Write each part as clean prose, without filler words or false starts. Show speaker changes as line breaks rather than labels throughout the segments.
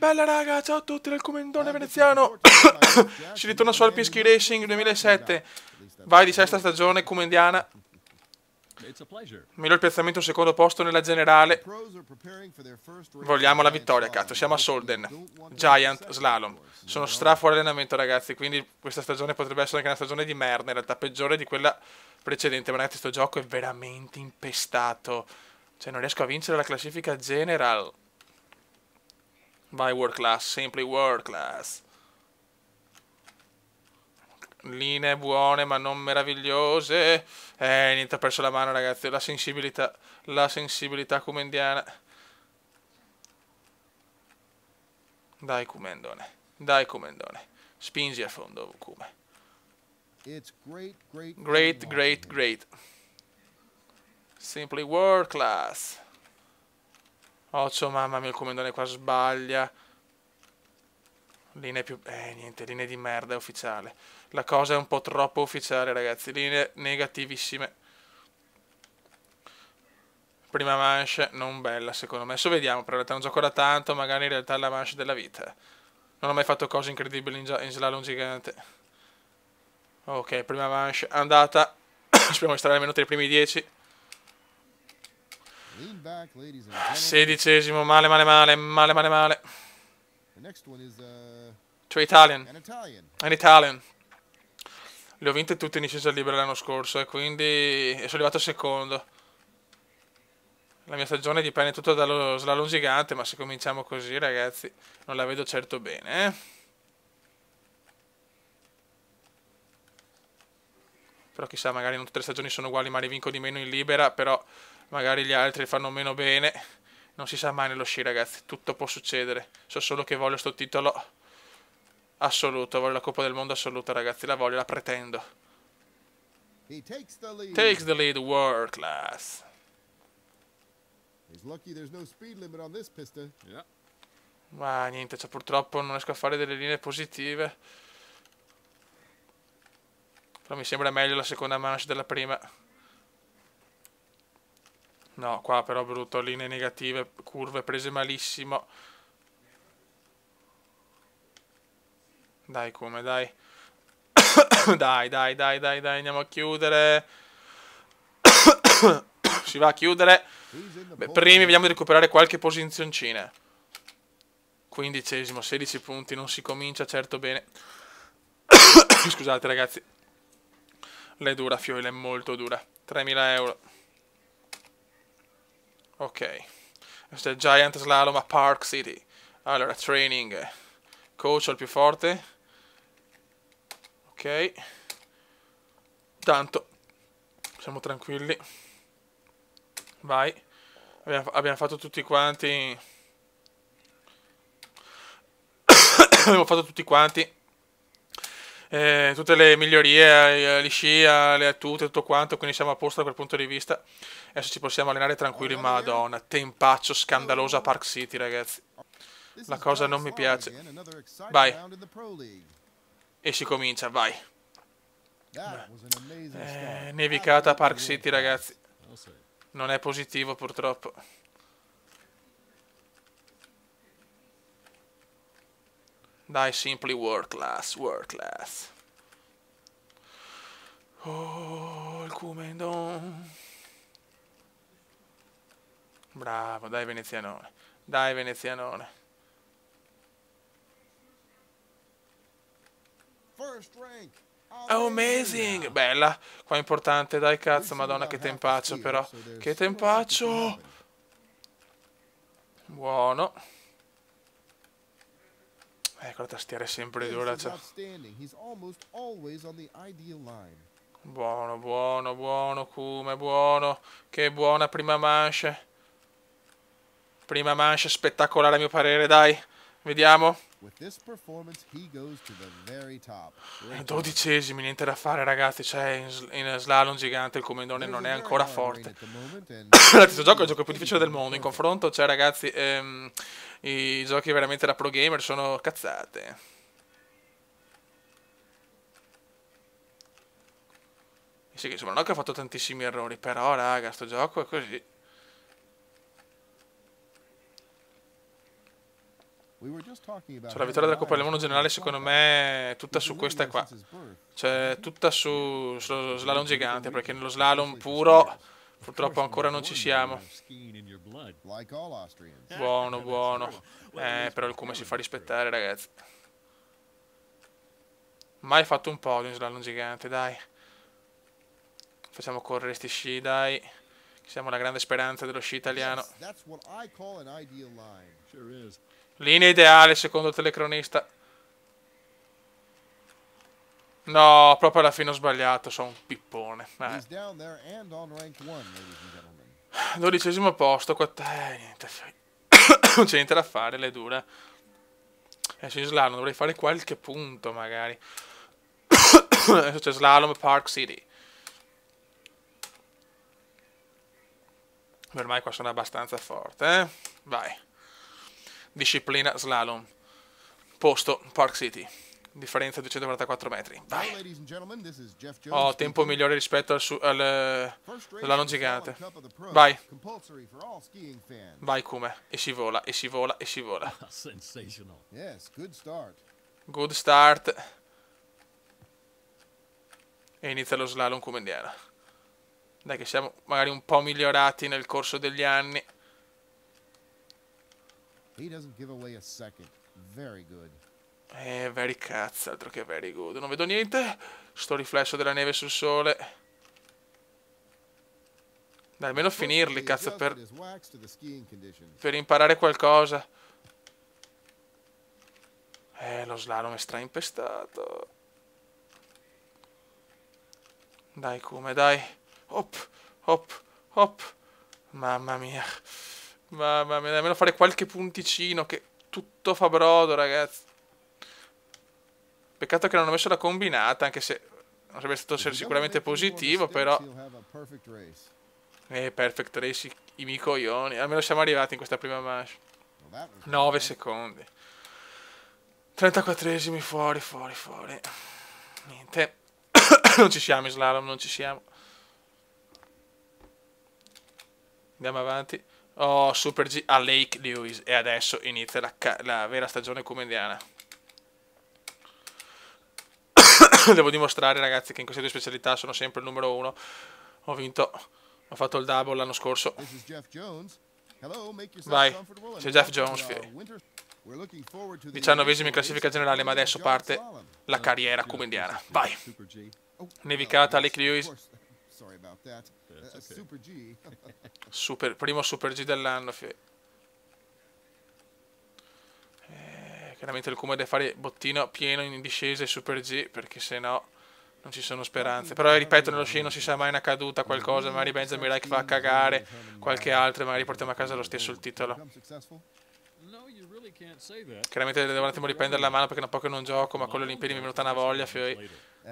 bella raga, ciao a tutti dal Comendone veneziano. Si ritorna su Alpinski Racing 2007. Vai di sesta stagione comendiana. Miglior piazzamento, secondo posto nella generale. Vogliamo la vittoria, cazzo. Siamo a Solden. Giant Slalom. Sono fuori allenamento, ragazzi. Quindi questa stagione potrebbe essere anche una stagione di merda. In realtà peggiore di quella precedente. Ma ragazzi, questo gioco è veramente impestato. Cioè, non riesco a vincere la classifica general. Vai World Class, Simply World Class. Linee buone ma non meravigliose. Niente, ha perso la mano, ragazzi. La sensibilità comendiana. Dai Comendone, dai Comendone. Spingi a fondo, Come. Great. Simply World Class. Occhio, mamma mia, il Comendone qua sbaglia. Linee più... niente, linee di merda, è ufficiale. La cosa è un po' troppo ufficiale, ragazzi. Linee negativissime. Prima manche, non bella, secondo me. Adesso vediamo, però in realtà non gioco da tanto, magari in realtà è la manche della vita. Non ho mai fatto cose incredibili in slalom gigante. Ok, prima manche andata. Speriamo di stare almeno tra i primi 10. 16esimo, male. Cioè Italian. An Italian. Le ho vinte tutte in discesa libera l'anno scorso e quindi sono arrivato secondo. La mia stagione dipende tutto dallo slalom gigante, ma se cominciamo così, ragazzi, non la vedo certo bene, eh? Però chissà, magari non tutte le stagioni sono uguali, ma vinco di meno in libera, però magari gli altri fanno meno bene. Non si sa mai nello sci, ragazzi, tutto può succedere. So solo che voglio sto titolo assoluto, voglio la Coppa del Mondo assoluta, ragazzi, la voglio, la pretendo. Takes the lead, World Class. Ma niente, cioè, purtroppo non riesco a fare delle linee positive. Però mi sembra meglio la seconda manche della prima. No, qua però brutto, linee negative, curve prese malissimo. Dai, come, dai. dai, andiamo a chiudere. Si va a chiudere. Beh, primi, vediamo di recuperare qualche posizioncina. 15esimo, 16 punti, non si comincia certo bene. Scusate, ragazzi. Lei è dura, Fioil, è molto dura. 3.000 euro. Ok. Questo è Giant Slalom a Park City. Allora, training. Coach al più forte. Ok. Tanto. Siamo tranquilli. Vai. Abbiamo fatto tutti quanti. Abbiamo fatto tutti quanti. Tutte le migliorie, gli sci, le attute, tutto quanto, quindi siamo a posto da quel punto di vista. Adesso ci possiamo allenare tranquilli. Madonna, tempaccio scandaloso a Park City, ragazzi. La cosa non mi piace. Vai. E si comincia, vai. Nevicata a Park City, ragazzi. Non è positivo, purtroppo. Dai, Simply World Class, World Class. Oh, il Comendone. Bravo, dai venezianone. Dai venezianone. Oh, amazing! Bella. Qua è importante, dai cazzo, madonna che tempaccio però. Che tempaccio! Buono. Ecco, la tastiera è sempre dura. Cioè. Buono, Come, buono. Che buona prima manche. Prima manche spettacolare a mio parere, dai. Vediamo. 12esimi, niente da fare, ragazzi. Cioè, in slalom gigante il Comendone non è ancora forte. Questo gioco è il gioco più difficile del mondo. In confronto, cioè, ragazzi, i giochi veramente da pro gamer sono cazzate. Sì, insomma, non è che ho fatto tantissimi errori, però, raga, sto gioco è così. Cioè, la vittoria della Coppa del Mondo generale secondo me è tutta su questa qua. Cioè, tutta sullo slalom gigante, perché nello slalom puro purtroppo ancora non ci siamo. Buono, buono. Però il come si fa rispettare, ragazzi. Mai fatto un podio in slalom gigante, dai. Facciamo correre sti sci, dai. Siamo la grande speranza dello sci italiano. Linea ideale secondo il telecronista. No, proprio alla fine ho sbagliato, sono un pippone. 12° posto, niente. Non c'è niente da fare, le dura. Adesso in slalom dovrei fare qualche punto magari. Adesso c'è slalom Park City. Ormai qua sono abbastanza forte, eh? Vai. Disciplina slalom. Posto Park City. Differenza 244 metri. Vai. Ho tempo migliore rispetto al slalom gigante. Vai. Vai come. E si vola, e si vola, e si vola. Good start. E inizia lo slalom come indiana. Dai che siamo magari un po' migliorati nel corso degli anni. Very cazzo, altro che very good. Non vedo niente. Sto riflesso della neve sul sole. Dai, almeno finirli, cazzo, per imparare qualcosa. Lo slalom è straimpestato. Dai, come, dai. Hop, hop, hop. Mamma mia. Mamma mia, almeno fare qualche punticino, che tutto fa brodo, ragazzi. Peccato che non ho messo la combinata, anche se non sarebbe stato sicuramente positivo, però. Perfect race, i miei coglioni. Almeno siamo arrivati in questa prima manche. 9 secondi. 34esimi, fuori. Niente. Non ci siamo in slalom, non ci siamo. Andiamo avanti. Oh, Super G a Lake Lewis. E adesso inizia la vera stagione come indiana. Devo dimostrare, ragazzi, che in queste due specialità sono sempre il numero 1. Ho vinto, ho fatto il double l'anno scorso. Vai, c'è Jeff Jones. 19esimi in classifica generale, ma adesso parte la carriera come indiana. Vai. Nevicata a Lake Lewis. Primo Super G dell'anno. Chiaramente il Kuma deve fare bottino pieno in discesa e Super G, perché se no non ci sono speranze. Però ripeto, nello sci non si sa mai una caduta, qualcosa, magari Benjamin Reich fa a cagare, qualche altro, e magari portiamo a casa lo stesso il titolo. Chiaramente devo un attimo riprendere la mano perché da poco non gioco, ma con le Olimpiadi mi è venuta una voglia,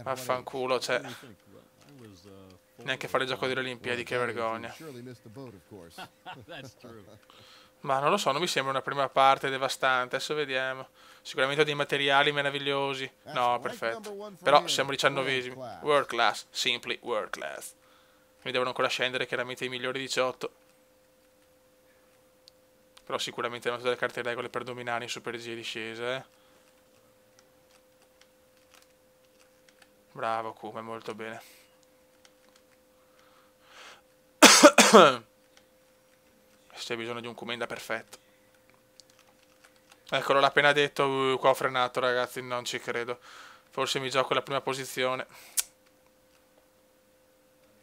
vaffanculo, cioè. Neanche fare il gioco delle Olimpiadi, che vergogna. Ma non lo so, non mi sembra una prima parte devastante, adesso vediamo. Sicuramente ho dei materiali meravigliosi. No, perfetto. Però siamo 19esimi. World class, simply world class. Mi devono ancora scendere chiaramente i migliori 18. Però sicuramente hanno tutte le carte regole per dominare in Super G e discesa, eh. Bravo Kuma, molto bene. C'è bisogno di un Kumenda perfetto. Eccolo, l'ha appena detto. Qua ho frenato, ragazzi, non ci credo. Forse mi gioco la prima posizione.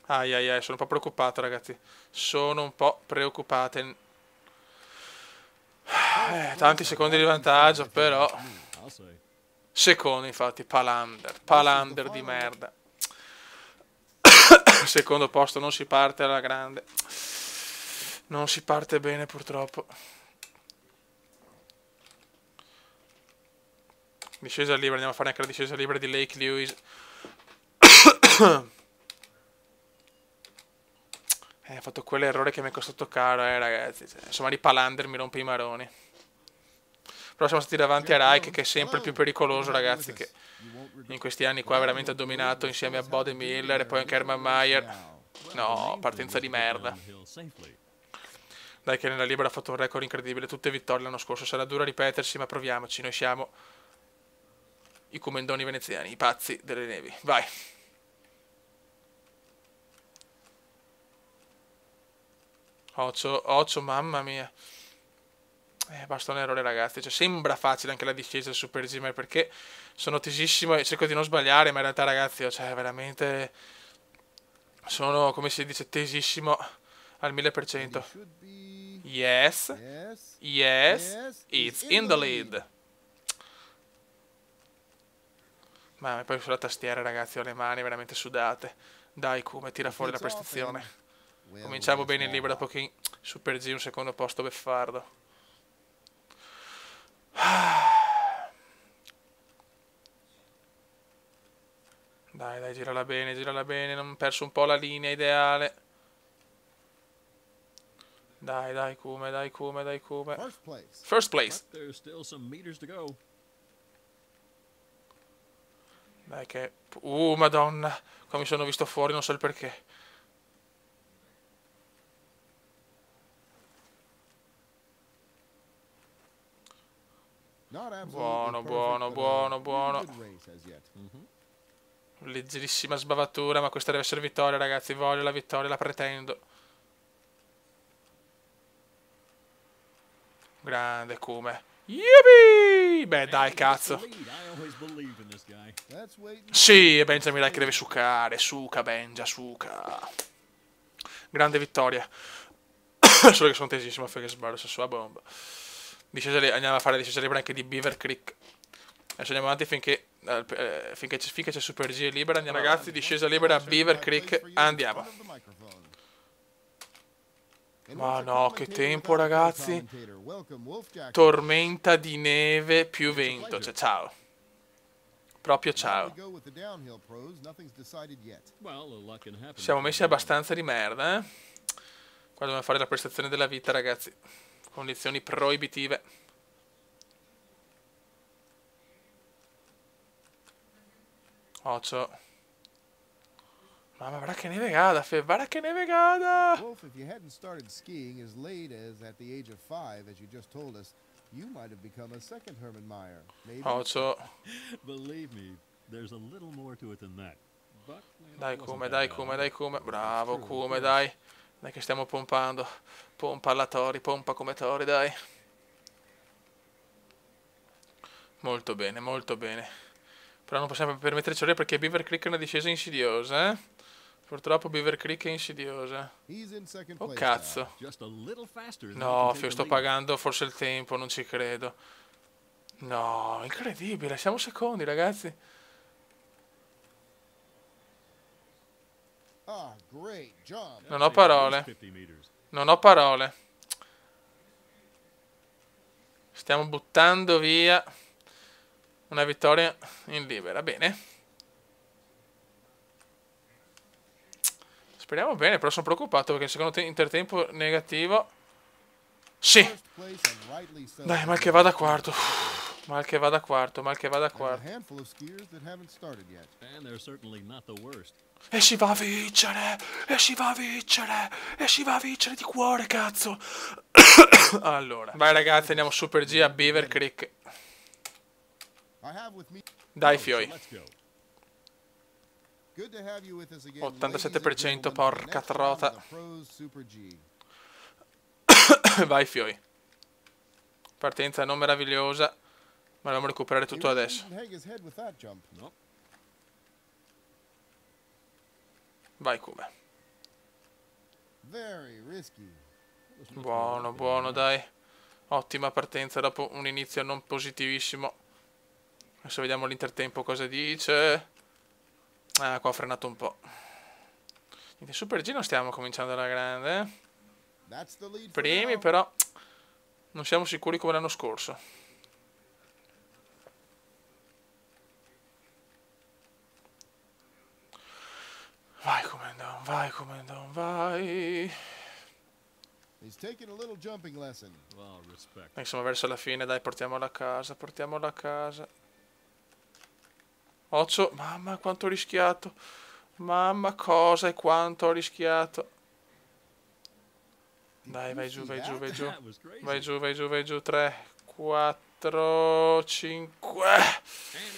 Ai ai ai, sono un po' preoccupato, ragazzi. Sono un po' preoccupato. Tanti secondi di vantaggio, però. Secondo, infatti, Palander di merda. Secondo posto, non si parte alla grande. Non si parte bene, purtroppo. Discesa libera, andiamo a fare anche la discesa libera di Lake Lewis. Ha fatto quell'errore che mi è costato caro, ragazzi. Insomma, di Palander mi rompe i maroni. Però siamo stati davanti a Reich, che è sempre il più pericoloso, ragazzi, che in questi anni qua veramente ha dominato insieme a Bode Miller e poi anche Hermann Maier. No, partenza di merda. Dai che nella libera ha fatto un record incredibile, tutte vittorie l'anno scorso, sarà duro a ripetersi, ma proviamoci, noi siamo i comendoni veneziani, i pazzi delle nevi. Vai. Occhio, mamma mia. Basta un errore ragazzi, cioè, sembra facile anche la discesa del Super G, ma perché sono tesissimo e cerco di non sbagliare, ma in realtà ragazzi, cioè veramente sono, come si dice, tesissimo al 1000%. Yes, yes, it's in the lead. Ma poi sulla tastiera ragazzi ho le mani veramente sudate. Dai come tira fuori la prestazione. Cominciamo bene in libero dopo che in Super G un secondo posto beffardo. Dai, girala bene, non ho perso un po' la linea ideale. Dai, Come. First place. Dai che... madonna. Qua mi sono visto fuori, non so il perché. Buono. Leggerissima sbavatura, ma questa deve essere vittoria, ragazzi. Voglio la vittoria, la pretendo. Grande Come. Yippee! Beh, dai, cazzo. Sì, è Benjamin dai che deve sucare. Suca, Benja, suca. Grande vittoria. Solo che sono tesissimo a Fegesbar, su sua bomba. Andiamo a fare discesa libera anche di Beaver Creek. Adesso andiamo avanti finché c'è Super G libera. Andiamo ragazzi, discesa libera a Beaver Creek. Andiamo. Ma no, che tempo ragazzi. Tormenta di neve più vento. Cioè, ciao. Proprio ciao. Siamo messi abbastanza di merda, eh. Qua dobbiamo fare la prestazione della vita, ragazzi. Condizioni proibitive. Occhio. Mamma, guarda che nevegada, guarda che nevegada!
Wolf, if you hadn't started skiing as late as at the age of 5, as you just told us, you might have become a second Herman Meyer. Maybe.
Occhio.
Believe me, there's a little more to it than that. But
Dai Come. Bravo Come, dai. Dai che stiamo pompando. Pompa alla Tori, pompa come Tori, dai. Molto bene. Però non possiamo permetterci ora perché Beaver Creek è una discesa insidiosa, eh. Purtroppo Beaver Creek è insidiosa. Oh cazzo. No, sto pagando forse il tempo, non ci credo. No, incredibile, siamo secondi ragazzi. Non ho parole. Stiamo buttando via una vittoria in libera. Bene. Speriamo bene, però sono preoccupato perché il secondo intertempo negativo. Sì. Dai, mal che vada quarto. Mal che vada quarto. E si va a vincere. Di cuore, cazzo. Allora. Vai ragazzi, andiamo Super G a Beaver Creek. Dai fioi. 87%, porca trota. Vai fioi. Partenza non meravigliosa, ma dobbiamo recuperare tutto adesso. Vai Come. Buono, dai. Ottima partenza dopo un inizio non positivissimo. Adesso vediamo l'intertempo cosa dice. Qua ho frenato un po'. In Super G non stiamo cominciando alla grande, Primi però non siamo sicuri come l'anno scorso. Vai vai. Insomma, verso la fine, dai, portiamola a casa. Occhio, mamma quanto ho rischiato. Mamma cosa e quanto ho rischiato. Dai, vai giù, vai giù, vai giù.
That was crazy.
Vai giù, vai giù, vai giù. 3, 4, 5.
And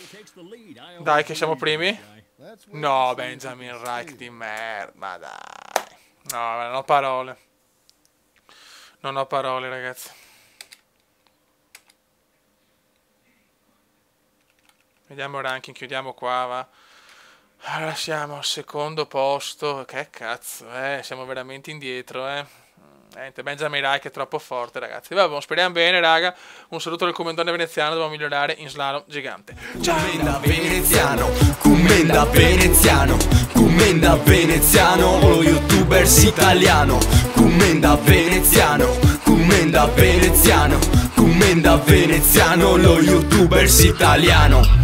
he takes the lead. I
Dai,
always
che siamo
believed in
primi.
this guy.
Let's wait
No,
and see if he
Benjamin
can
Reich
stay
di
there.
merda. Ma dai. No, non ho parole. Non ho parole, ragazzi. Vediamo il ranking, chiudiamo qua, va. Allora siamo al secondo posto. Che cazzo, siamo veramente indietro, Niente, Benjamin Reich è troppo forte, ragazzi. Vabbè, speriamo bene, raga. Un saluto del comandante veneziano, dobbiamo migliorare in slalom gigante.
Commenda veneziano, commenda veneziano, commenda veneziano, lo youtubers italiano. Commenda veneziano, commenda veneziano, commenda veneziano, lo youtubers italiano.